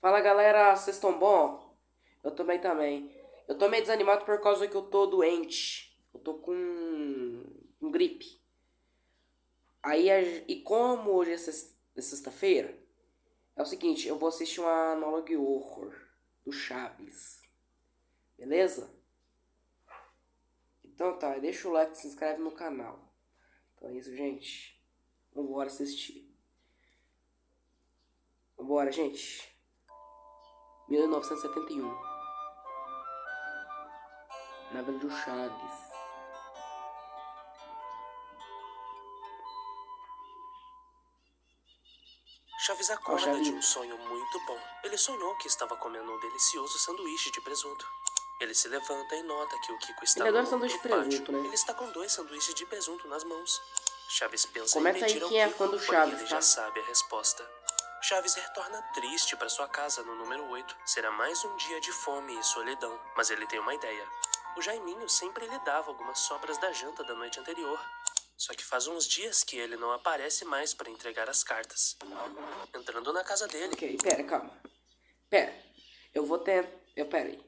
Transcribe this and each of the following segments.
Fala galera, vocês estão bom? Eu também também. Eu tô meio desanimado por causa que eu tô doente. Eu tô com gripe. E como hoje é sexta-feira, é o seguinte, eu vou assistir uma Anologue Horror do Chaves. Beleza? Então tá, deixa o like, se inscreve no canal. Então é isso, gente. Vambora assistir. Vambora, gente. 1971. Na Vila do Chaves. Chaves Ó, acorda de um Chaves. sonho muito bom. Ele sonhou que estava comendo um delicioso sanduíche de presunto. Ele se levanta e nota que o Kiko está Ele no adora mundo sanduíche do de pátio. presunto, né? Ele está com 2 sanduíches de presunto nas mãos. Chaves pensa em Comenta aí pedir ao quem é Kiko, fã do porém Chaves, ele já tá? sabe a resposta. Chaves retorna triste para sua casa no número 8. Será mais um dia de fome e solidão, mas ele tem uma ideia. O Jaiminho sempre lhe dava algumas sobras da janta da noite anterior. Só que faz uns dias que ele não aparece mais para entregar as cartas. Entrando na casa dele. Ok, pera, calma. Pera. Eu vou ter. Pera aí.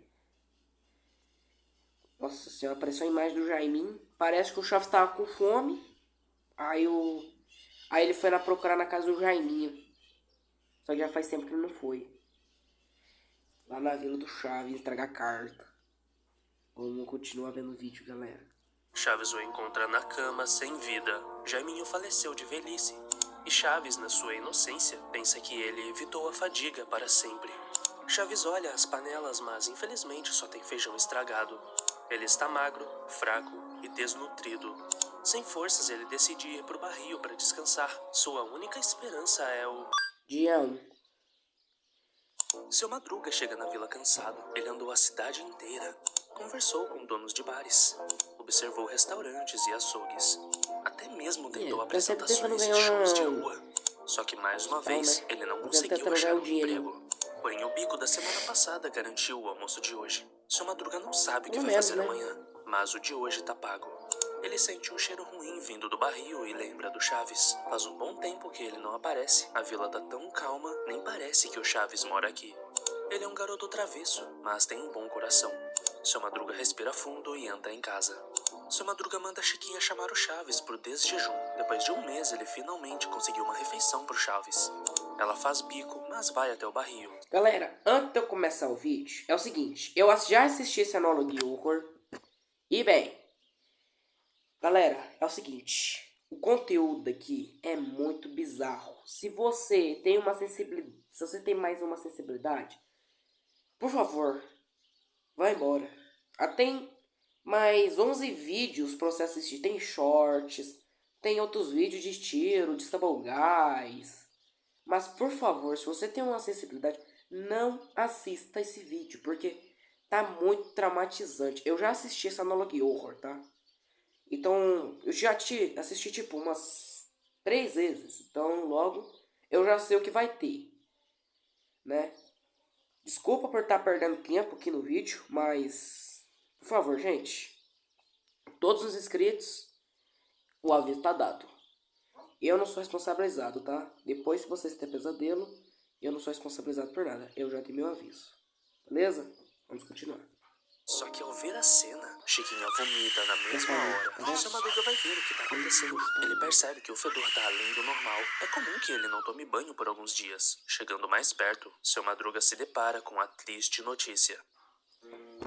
Nossa senhora, apareceu a imagem do Jaimin. Parece que o Chaves tava com fome. Aí o. Aí ele foi lá procurar na casa do Jaiminho. Só que já faz tempo que ele não foi. Lá na vila do Chaves, entregar carta. Vamos continuar vendo o vídeo, galera. Chaves o encontra na cama, sem vida. Jaiminho faleceu de velhice. E Chaves, na sua inocência, pensa que ele evitou a fadiga para sempre. Chaves olha as panelas, mas infelizmente só tem feijão estragado. Ele está magro, fraco e desnutrido. Sem forças, ele decide ir para o barril para descansar. Sua única esperança é o... Dia 1. Seu Madruga chega na vila cansado. Ele andou a cidade inteira. Conversou com donos de bares. Observou restaurantes e açougues. Até mesmo tentou Tá sempre tentando apresentações e ganhar shows de uma. rua. Só que mais uma Pão, vez, né? ele não Tá sempre conseguiu tentando ganhar achar um um dinheirinho. emprego. Porém, o bico da semana passada garantiu o almoço de hoje. Seu Madruga não sabe o que Pelo vai menos, fazer né? amanhã, mas o de hoje tá pago. Ele sente um cheiro ruim vindo do barril e lembra do Chaves. Faz um bom tempo que ele não aparece. A vila tá tão calma, nem parece que o Chaves mora aqui. Ele é um garoto travesso, mas tem um bom coração. Seu Madruga respira fundo e entra em casa. Seu Madruga manda a Chiquinha chamar o Chaves pro desjejum. Depois de um mês, ele finalmente conseguiu uma refeição pro Chaves. Ela faz bico, mas vai até o barril. Galera, antes de eu começar o vídeo, é o seguinte. Eu já assisti esse Anologue Horror. E bem, galera, é o seguinte. O conteúdo aqui é muito bizarro. Se você tem uma sensibilidade, se você tem mais uma sensibilidade, por favor, vai embora. Tem mais 11 vídeos pra você assistir. Tem shorts, tem outros vídeos de tiro, de gás. Mas por favor, se você tem uma sensibilidade, não assista esse vídeo, porque tá muito traumatizante. Eu já assisti essa Anologue Horror, tá? Então, eu já assisti tipo umas 3 vezes. Então, logo, eu já sei o que vai ter, né? Desculpa por estar perdendo tempo aqui no vídeo, mas, por favor, gente, todos os inscritos, o aviso tá dado. Eu não sou responsabilizado, tá? Depois, se vocês terem pesadelo, eu não sou responsabilizado por nada. Eu já dei meu aviso. Beleza? Vamos continuar. Só que ao ver a cena, Chiquinha vomita na mesma Tá hora. vendo? Seu Madruga vai ver o que tá acontecendo. Ele percebe que o fedor tá além do normal. É comum que ele não tome banho por alguns dias. Chegando mais perto, seu Madruga se depara com a triste notícia.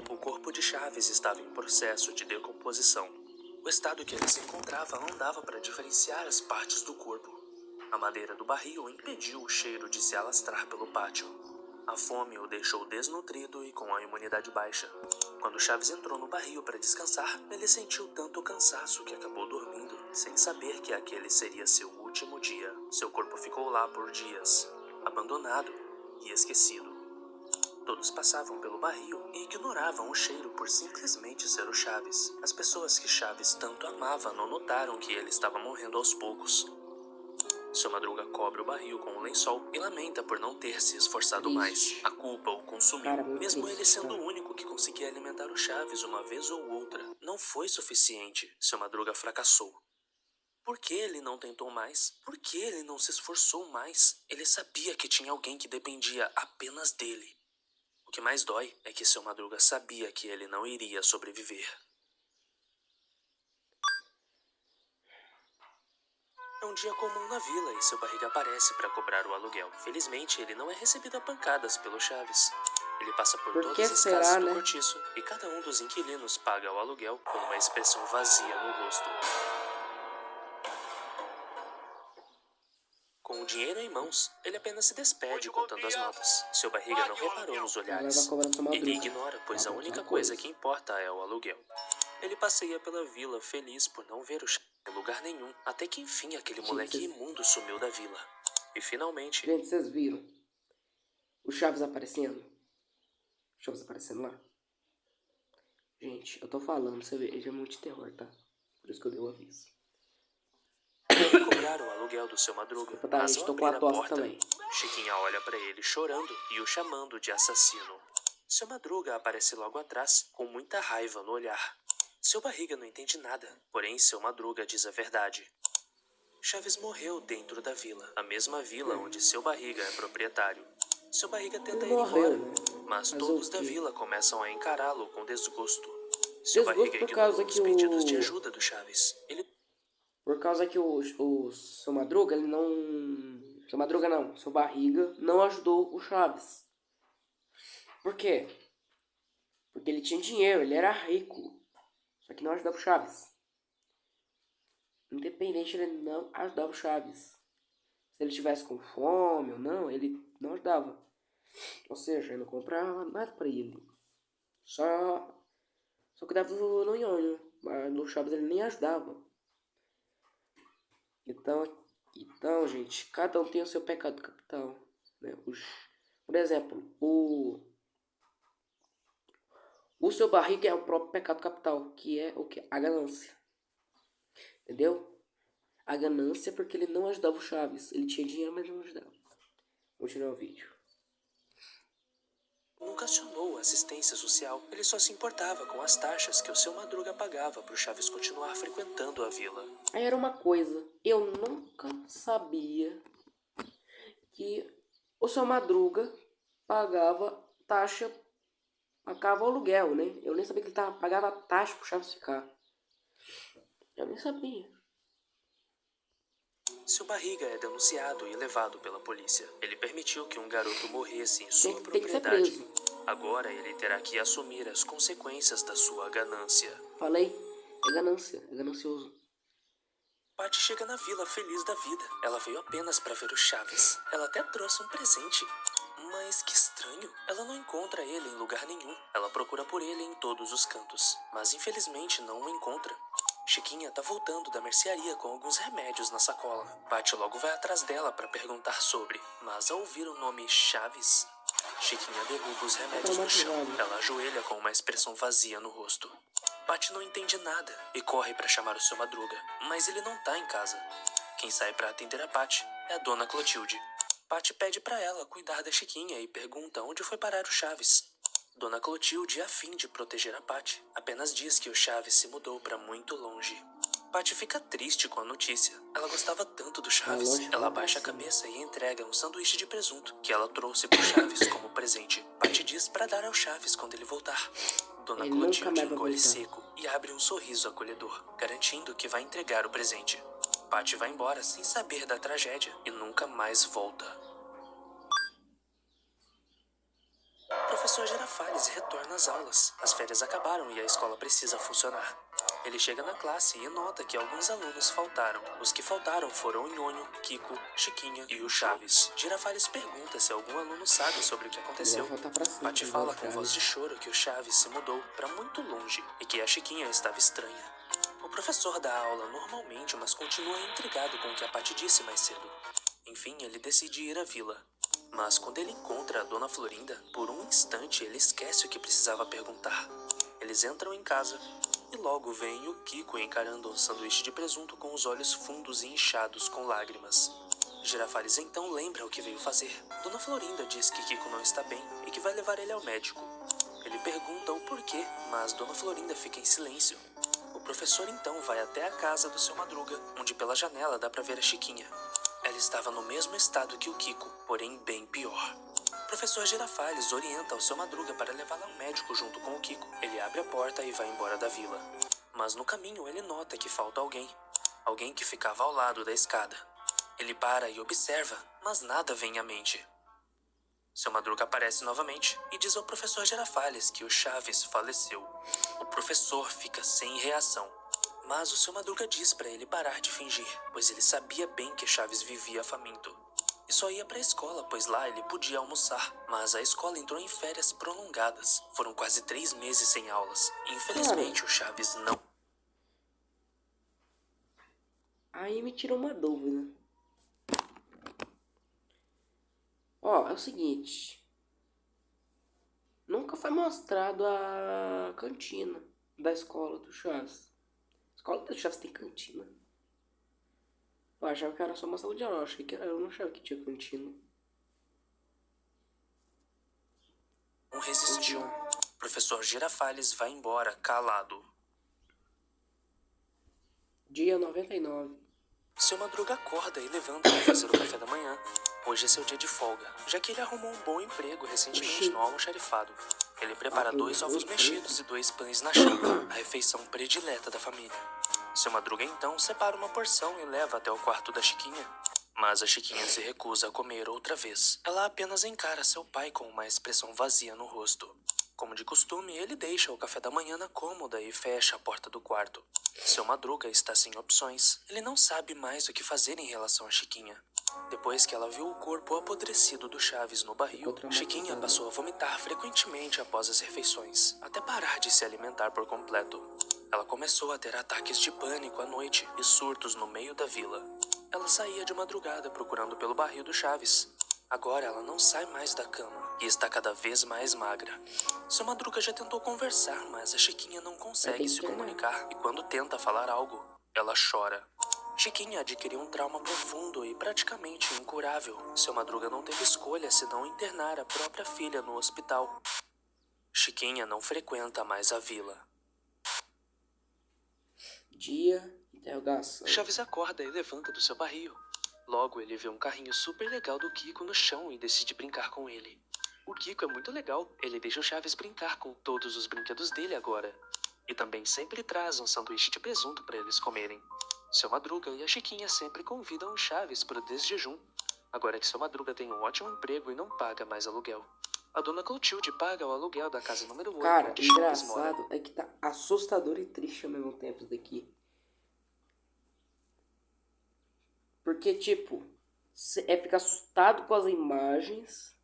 O corpo de Chaves estava em processo de decomposição. O estado que ele se encontrava não dava para diferenciar as partes do corpo. A madeira do barril impediu o cheiro de se alastrar pelo pátio. A fome o deixou desnutrido e com a imunidade baixa. Quando Chaves entrou no barril para descansar, ele sentiu tanto cansaço que acabou dormindo, sem saber que aquele seria seu último dia. Seu corpo ficou lá por dias, abandonado e esquecido. Todos passavam pelo barril e ignoravam o cheiro por simplesmente ser o Chaves. As pessoas que Chaves tanto amava não notaram que ele estava morrendo aos poucos. Seu Madruga cobre o barril com um lençol e lamenta por não ter se esforçado mais. A culpa o consumiu. Cara, muito Mesmo ele triste, sendo tá? o único que conseguia alimentar o Chaves uma vez ou outra, não foi suficiente. Seu Madruga fracassou. Por que ele não tentou mais? Por que ele não se esforçou mais? Ele sabia que tinha alguém que dependia apenas dele. O que mais dói é que seu Madruga sabia que ele não iria sobreviver. É um dia comum na vila e seu barriga aparece para cobrar o aluguel. Felizmente, ele não é recebido a pancadas pelo Chaves. Ele passa por Por que todas as será, casas do né? cortiço e cada um dos inquilinos paga o aluguel com uma expressão vazia no rosto. Com o dinheiro em mãos, ele apenas se despede contando as notas. Seu barriga não reparou nos Agora vai olhares. cobrar sua Ele Madruga. ignora, pois a Vai única acontecer uma coisa que importa é o aluguel. Ele passeia pela vila feliz por não ver o Chaves em lugar nenhum, até que enfim aquele Gente, moleque vocês- imundo sumiu da vila. E finalmente, Gente, vocês viram o Chaves aparecendo? O Chaves aparecendo lá? Gente, eu tô falando, você vê, ele é muito de terror, tá? Por isso que eu dei o aviso. ele cobrar o aluguel do seu Madruga, Desculpa, tá, mas gente, ao tô com abrir a a tosse porta, também. Chiquinha olha pra ele chorando e o chamando de assassino. Seu Madruga aparece logo atrás, com muita raiva no olhar. Seu barriga não entende nada, porém seu Madruga diz a verdade. Chaves morreu dentro da vila, a mesma vila onde seu barriga é proprietário. Seu barriga tenta Ele ir morreu, embora, né? mas Fazer todos o da quê? vila começam a encará-lo com desgosto. Seu Desgosto barriga por causa ignorou os que pedidos de o... ajuda do Chaves. Ele Por causa que o seu Madruga, ele não... Seu Madruga não, seu Barriga não ajudou o Chaves. Por quê? Porque ele tinha dinheiro, ele era rico. Só que não ajudava o Chaves. Independente, ele não ajudava o Chaves. Se ele tivesse com fome ou não, ele não ajudava. Ou seja, ele não comprava nada pra ele. Só cuidava do Nhonho. Mas no Chaves ele nem ajudava. Então, gente, cada um tem o seu pecado capital. Né? Por exemplo, o seu barriga é o próprio pecado capital, que é o que? A ganância. Entendeu? A ganância é porque ele não ajudava o Chaves. Ele tinha dinheiro, mas não ajudava. Vou tirar o vídeo. nunca acionou a assistência social. Ele só se importava com as taxas que o seu Madruga pagava para o Chaves continuar frequentando a vila. Aí era uma coisa. Eu nunca sabia que o seu Madruga pagava taxa, pagava aluguel, né? Eu nem sabia que ele pagava taxa pro Chaves ficar. Eu nem sabia. Seu barriga é denunciado e levado pela polícia. Ele permitiu que um garoto morresse em sua Tem que ser propriedade. preso. Agora ele terá que assumir as consequências da sua ganância. Falei? É ganância. É ganancioso. Patty chega na vila feliz da vida. Ela veio apenas para ver o Chaves. Ela até trouxe um presente. Mas que estranho. Ela não encontra ele em lugar nenhum. Ela procura por ele em todos os cantos. Mas infelizmente não o encontra. Chiquinha tá voltando da mercearia com alguns remédios na sacola. Patty logo vai atrás dela para perguntar sobre. Mas ao ouvir o nome Chaves, Chiquinha derruba os remédios no chão. Ela ajoelha com uma expressão vazia no rosto. Patty não entende nada e corre para chamar o seu Madruga, mas ele não tá em casa. Quem sai para atender a Patty é a Dona Clotilde. Patty pede para ela cuidar da Chiquinha e pergunta onde foi parar o Chaves. Dona Clotilde, a fim de proteger a Patty, apenas diz que o Chaves se mudou para muito longe. Patty fica triste com a notícia. Ela gostava tanto do Chaves. Ela abaixa a cabeça e entrega um sanduíche de presunto que ela trouxe pro Chaves como presente. Patty diz para dar ao Chaves quando ele voltar. Dona Ele nunca Clotilde mais vai engole voltar. seco e abre um sorriso acolhedor, garantindo que vai entregar o presente. Patty vai embora sem saber da tragédia e nunca mais volta. O professor Girafales retorna às aulas. As férias acabaram e a escola precisa funcionar. Ele chega na classe e nota que alguns alunos faltaram. Os que faltaram foram o Nhonho, Kiko, Chiquinha e o Chaves. Girafales pergunta se algum aluno sabe sobre o que aconteceu. Vai voltar pra sempre, Patty igual fala o com voz de choro que o Chaves se mudou para muito longe e que a Chiquinha estava estranha. O professor dá aula normalmente, mas continua intrigado com o que a Patty disse mais cedo. Enfim, ele decide ir à vila. Mas quando ele encontra a Dona Florinda, por um instante ele esquece o que precisava perguntar. Eles entram em casa e logo vem o Kiko encarando um sanduíche de presunto com os olhos fundos e inchados com lágrimas. Girafales então lembra o que veio fazer. Dona Florinda diz que Kiko não está bem e que vai levar ele ao médico. Ele pergunta o porquê, mas Dona Florinda fica em silêncio. O professor então vai até a casa do seu Madruga, onde pela janela dá pra ver a Chiquinha. Ela estava no mesmo estado que o Kiko, porém bem pior. O professor Girafales orienta o seu Madruga para levá-la ao médico junto com o Kiko. Ele abre a porta e vai embora da vila. Mas no caminho ele nota que falta alguém. Alguém que ficava ao lado da escada. Ele para e observa, mas nada vem à mente. Seu Madruga aparece novamente e diz ao professor Girafales que o Chaves faleceu. O professor fica sem reação. Mas o seu Madruga diz para ele parar de fingir, pois ele sabia bem que Chaves vivia faminto. E só ia para a escola, pois lá ele podia almoçar. Mas a escola entrou em férias prolongadas. Foram quase 3 meses sem aulas. Infelizmente, o Chaves não... Aí me tirou uma dúvida. Ó, é o seguinte. Nunca foi mostrado a cantina da escola do Chaves. A escola do Chaves tem cantina? Eu achava que era só uma sala de aula. Eu não achava que tinha cantina. Não resistiu. O professor Girafales vai embora, calado. Dia 99. Seu Madruga acorda e levanta para fazer o café da manhã. Hoje é seu dia de folga, já que ele arrumou um bom emprego recentemente no almoxarifado. Ele prepara 2 ovos mexidos e 2 pães na chapa, a refeição predileta da família. Seu Madruga então separa uma porção e leva até o quarto da Chiquinha. Mas a Chiquinha se recusa a comer outra vez. Ela apenas encara seu pai com uma expressão vazia no rosto. Como de costume, ele deixa o café da manhã na cômoda e fecha a porta do quarto. Seu Madruga está sem opções. Ele não sabe mais o que fazer em relação a Chiquinha. Depois que ela viu o corpo apodrecido do Chaves no barril, Chiquinha passou a vomitar frequentemente após as refeições, até parar de se alimentar por completo. Ela começou a ter ataques de pânico à noite e surtos no meio da vila. Ela saía de madrugada procurando pelo barril do Chaves. Agora ela não sai mais da cama e está cada vez mais magra. Seu Madruga já tentou conversar, mas a Chiquinha não consegue se comunicar e quando tenta falar algo, ela chora. Chiquinha adquiriu um trauma profundo e praticamente incurável. Seu Madruga não teve escolha senão internar a própria filha no hospital. Chiquinha não frequenta mais a vila. Dia, interrogação. Chaves acorda e levanta do seu barril. Logo ele vê um carrinho super legal do Kiko no chão e decide brincar com ele. O Kiko é muito legal, ele deixa o Chaves brincar com todos os brinquedos dele agora. E também sempre traz um sanduíche de presunto para eles comerem. Seu Madruga e a Chiquinha sempre convidam o Chaves para o desjejum. Agora que seu Madruga tem um ótimo emprego e não paga mais aluguel. A dona Clotilde paga o aluguel da casa número 8 Cara, onde Chaves mora. engraçado é que tá assustador e triste ao mesmo tempo isso daqui. Porque, tipo, você fica assustado com as imagens,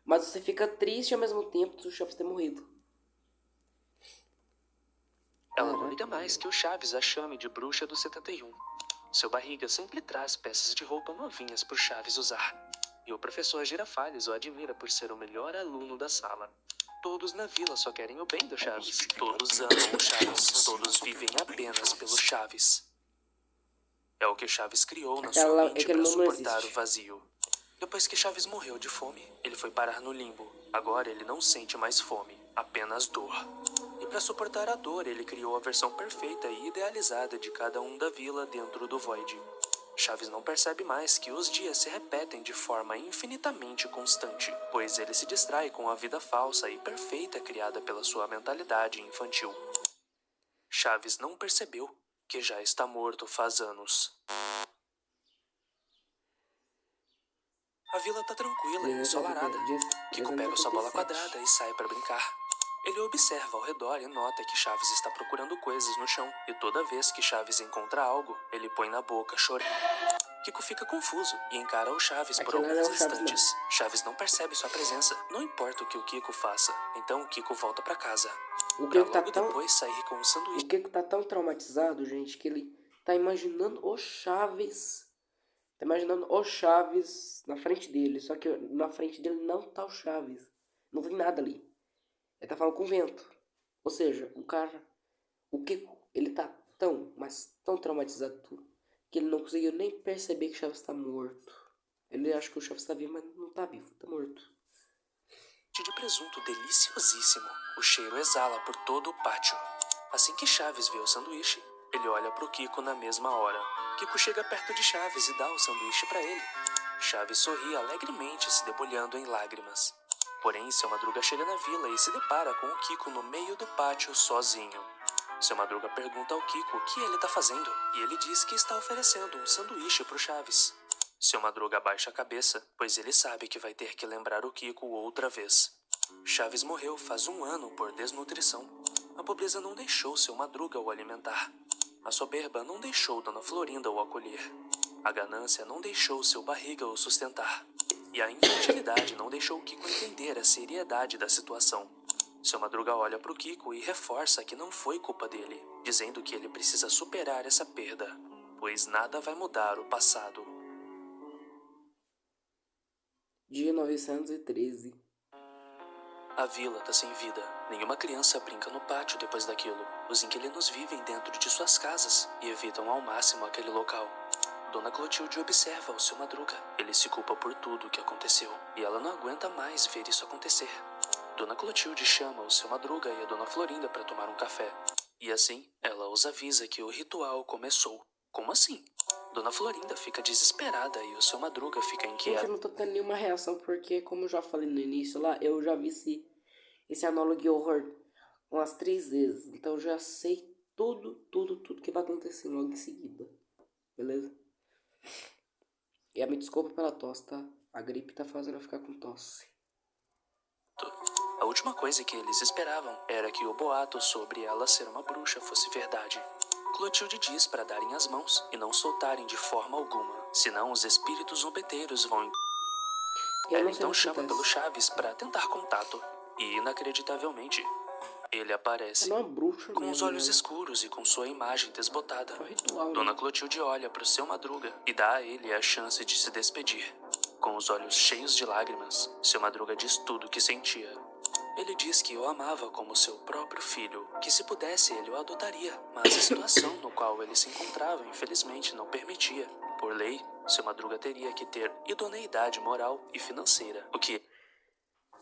mas você fica triste ao mesmo tempo do Chaves ter morrido. Ela não liga mais que o Chaves a chame de bruxa do 71. Seu barriga sempre traz peças de roupa novinhas pro Chaves usar. E o professor Girafales o admira por ser o melhor aluno da sala. Todos na vila só querem o bem do Chaves. Todos amam o Chaves. Todos vivem apenas pelo Chaves. É o que Chaves criou na sua mente para suportar o vazio. Depois que Chaves morreu de fome, ele foi parar no limbo. Agora ele não sente mais fome, apenas dor. E para suportar a dor, ele criou a versão perfeita e idealizada de cada um da vila dentro do Void. Chaves não percebe mais que os dias se repetem de forma infinitamente constante, pois ele se distrai com a vida falsa e perfeita criada pela sua mentalidade infantil. Chaves não percebeu que já está morto faz anos. A vila tá tranquila e ensolarada. Kiko pega sua bola quadrada e sai para brincar. Ele observa ao redor e nota que Chaves está procurando coisas no chão. E toda vez que Chaves encontra algo, ele põe na boca chorando. Kiko fica confuso e encara o Chaves por alguns instantes. Chaves não percebe sua presença, não importa o que o Kiko faça. Então o Kiko volta para casa. Depois sair com um sanduíche. O Kiko tá tão traumatizado, gente, que ele tá imaginando o Chaves. Tá imaginando o Chaves na frente dele. Só que na frente dele não tá o Chaves. Não tem nada ali. Ele tá falando com o vento. Ou seja, o Kiko, ele tá tão traumatizado que ele não conseguiu nem perceber que o Chaves tá morto. Ele acha que o Chaves tá vivo, mas não tá vivo, tá morto. De presunto deliciosíssimo. O cheiro exala por todo o pátio. Assim que Chaves vê o sanduíche, ele olha pro Kiko na mesma hora. Kiko chega perto de Chaves e dá o sanduíche pra ele. Chaves sorri alegremente, se debulhando em lágrimas. Porém, Seu Madruga chega na vila e se depara com o Kiko no meio do pátio sozinho. Seu Madruga pergunta ao Kiko o que ele tá fazendo, e ele diz que está oferecendo um sanduíche pro Chaves. Seu Madruga abaixa a cabeça, pois ele sabe que vai ter que lembrar o Kiko outra vez. Chaves morreu faz 1 ano por desnutrição. A pobreza não deixou Seu Madruga o alimentar. A soberba não deixou Dona Florinda o acolher. A ganância não deixou Seu Barriga o sustentar. E a infantilidade não deixou Kiko entender a seriedade da situação. Seu Madruga olha pro Kiko e reforça que não foi culpa dele, dizendo que ele precisa superar essa perda, pois nada vai mudar o passado. Dia 913. A vila tá sem vida. Nenhuma criança brinca no pátio depois daquilo. Os inquilinos vivem dentro de suas casas e evitam ao máximo aquele local. Dona Clotilde observa o Seu Madruga. Ele se culpa por tudo o que aconteceu e ela não aguenta mais ver isso acontecer. Dona Clotilde chama o Seu Madruga e a Dona Florinda para tomar um café. E assim, ela os avisa que o ritual começou. Como assim? Dona Florinda fica desesperada e o Seu Madruga fica Gente, inquieto. eu não tô tendo nenhuma reação porque, como eu já falei no início lá, eu já vi esse Analogue Horror umas 3 vezes. Então eu já sei tudo que vai acontecer logo em seguida. Beleza? E me desculpa pela tosse, tá? A gripe tá fazendo eu ficar com tosse. A última coisa que eles esperavam era que o boato sobre ela ser uma bruxa fosse verdade. Clotilde diz para darem as mãos e não soltarem de forma alguma, senão os espíritos zombeteiros vão... Ela então chama pelo Chaves para tentar contato e, inacreditavelmente, ele aparece, é uma bruxa com mesmo, os olhos né? escuros e com sua imagem desbotada. É um ritual, Dona né? Clotilde olha para o Seu Madruga e dá a ele a chance de se despedir. Com os olhos cheios de lágrimas, Seu Madruga diz tudo o que sentia. Ele diz que o amava como seu próprio filho, que se pudesse ele o adotaria, mas a situação no qual ele se encontrava infelizmente não permitia. Por lei, Seu Madruga teria que ter idoneidade moral e financeira, o que...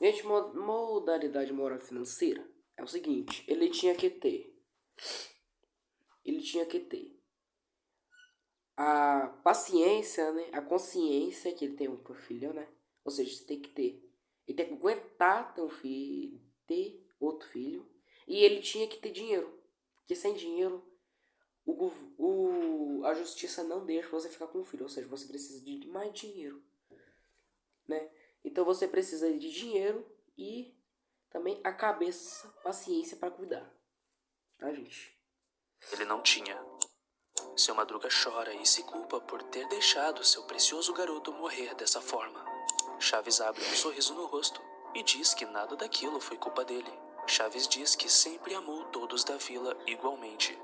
Gente, modalidade moral financeira é o seguinte, ele tinha que ter a paciência, né? A consciência que ele tem um filho, né? Ou seja, você tem que ter. Ele tem que aguentar ter um filho, ter outro filho. E ele tinha que ter dinheiro. Porque sem dinheiro, a justiça não deixa você ficar com um filho. Ou seja, você precisa de mais dinheiro, né? Então você precisa de dinheiro e também a cabeça, paciência para cuidar. Tá, gente? Ele não tinha. Seu Madruga chora e se culpa por ter deixado seu precioso garoto morrer dessa forma. Chaves abre um sorriso no rosto e diz que nada daquilo foi culpa dele. Chaves diz que sempre amou todos da vila igualmente.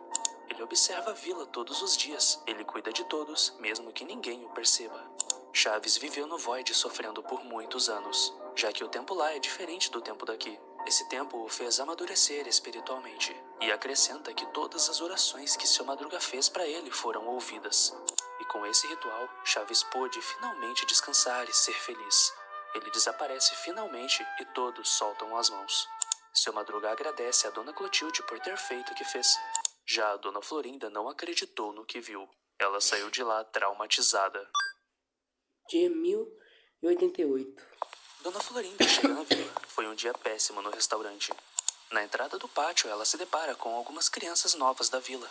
Ele observa a vila todos os dias, ele cuida de todos, mesmo que ninguém o perceba. Chaves viveu no Void sofrendo por muitos anos, já que o tempo lá é diferente do tempo daqui. Esse tempo o fez amadurecer espiritualmente, e acrescenta que todas as orações que Seu Madruga fez para ele foram ouvidas. E com esse ritual, Chaves pôde finalmente descansar e ser feliz. Ele desaparece finalmente e todos soltam as mãos. Seu Madruga agradece a Dona Clotilde por ter feito o que fez. Já a Dona Florinda não acreditou no que viu. Ela saiu de lá traumatizada. Dia 1088. Dona Florinda chega na vila. Foi um dia péssimo no restaurante. Na entrada do pátio, ela se depara com algumas crianças novas da vila.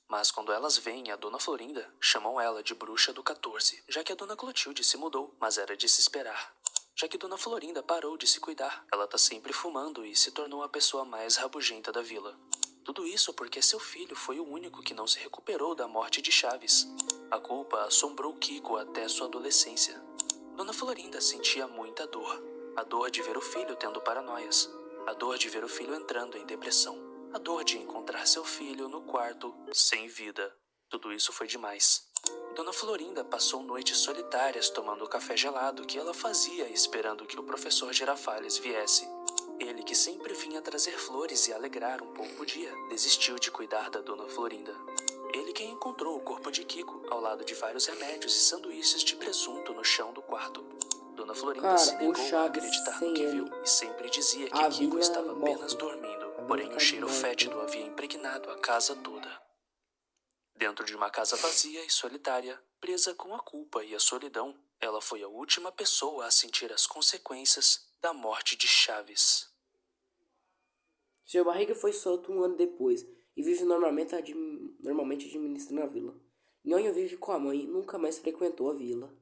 Mas quando elas veem a Dona Florinda, chamam ela de bruxa do 14, já que a Dona Clotilde se mudou, mas era de se esperar. Já que Dona Florinda parou de se cuidar, ela tá sempre fumando e se tornou a pessoa mais rabugenta da vila. Tudo isso porque seu filho foi o único que não se recuperou da morte de Chaves. A culpa assombrou Kiko até sua adolescência. Dona Florinda sentia muita dor. A dor de ver o filho tendo paranoias. A dor de ver o filho entrando em depressão. A dor de encontrar seu filho no quarto, sem vida. Tudo isso foi demais. Dona Florinda passou noites solitárias tomando o café gelado que ela fazia esperando que o professor Girafales viesse. Ele, que sempre vinha trazer flores e alegrar um pouco o dia, desistiu de cuidar da Dona Florinda. Ele quem encontrou o corpo de Kiko ao lado de vários remédios e sanduíches de presunto no chão do quarto. Dona Florinda se negou a acreditar no que viu e sempre dizia que Kiko estava apenas dormindo. porém o cheiro fétido havia impregnado a casa toda. Dentro de uma casa vazia e solitária, presa com a culpa e a solidão, ela foi a última pessoa a sentir as consequências da morte de Chaves. Seu barriga foi solto 1 ano depois e vive normalmente administrando a vila. Nhonho vive com a mãe e nunca mais frequentou a vila.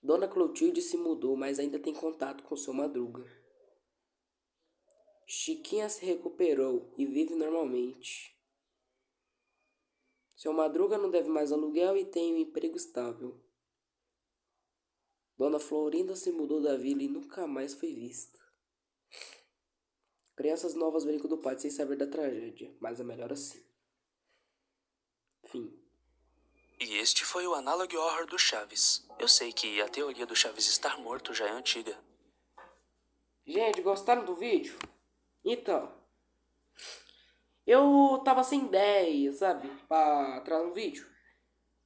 Dona Clotilde se mudou, mas ainda tem contato com seu Madruga. Chiquinha se recuperou e vive normalmente. Seu Madruga não deve mais aluguel e tem um emprego estável. Dona Florinda se mudou da vila e nunca mais foi vista. Crianças novas brincam do pátio sem saber da tragédia, mas é melhor assim. Fim. E este foi o Analog Horror do Chaves. Eu sei que a teoria do Chaves estar morto já é antiga. Gente, gostaram do vídeo? Então, eu tava sem ideia, sabe? Pra trazer um vídeo.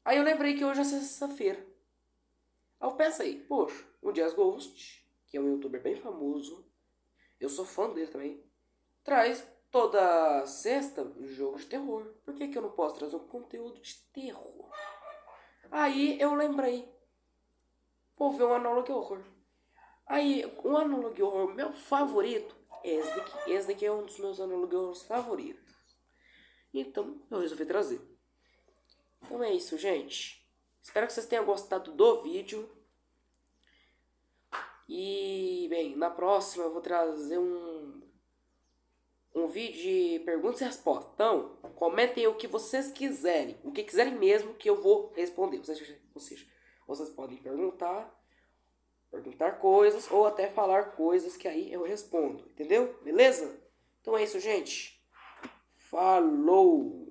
Aí eu lembrei que hoje é sexta-feira. Aí eu pensei, poxa, o Jazz Ghost, que é um youtuber bem famoso, eu sou fã dele também, traz toda sexta jogo de terror. Por que eu não posso trazer um conteúdo de terror? Aí eu lembrei, vou ver um Analog Horror. Aí, um Analog Horror meu favorito é esse daqui. Esse daqui é um dos meus Analog Horrors favoritos. Então, eu resolvi trazer. Então é isso, gente. Espero que vocês tenham gostado do vídeo. E, bem, na próxima eu vou trazer um vídeo de perguntas e respostas. Então, comentem o que vocês quiserem. O que quiserem mesmo que eu vou responder. Vocês podem perguntar coisas ou até falar coisas que aí eu respondo. Entendeu? Beleza? Então é isso, gente. Falou!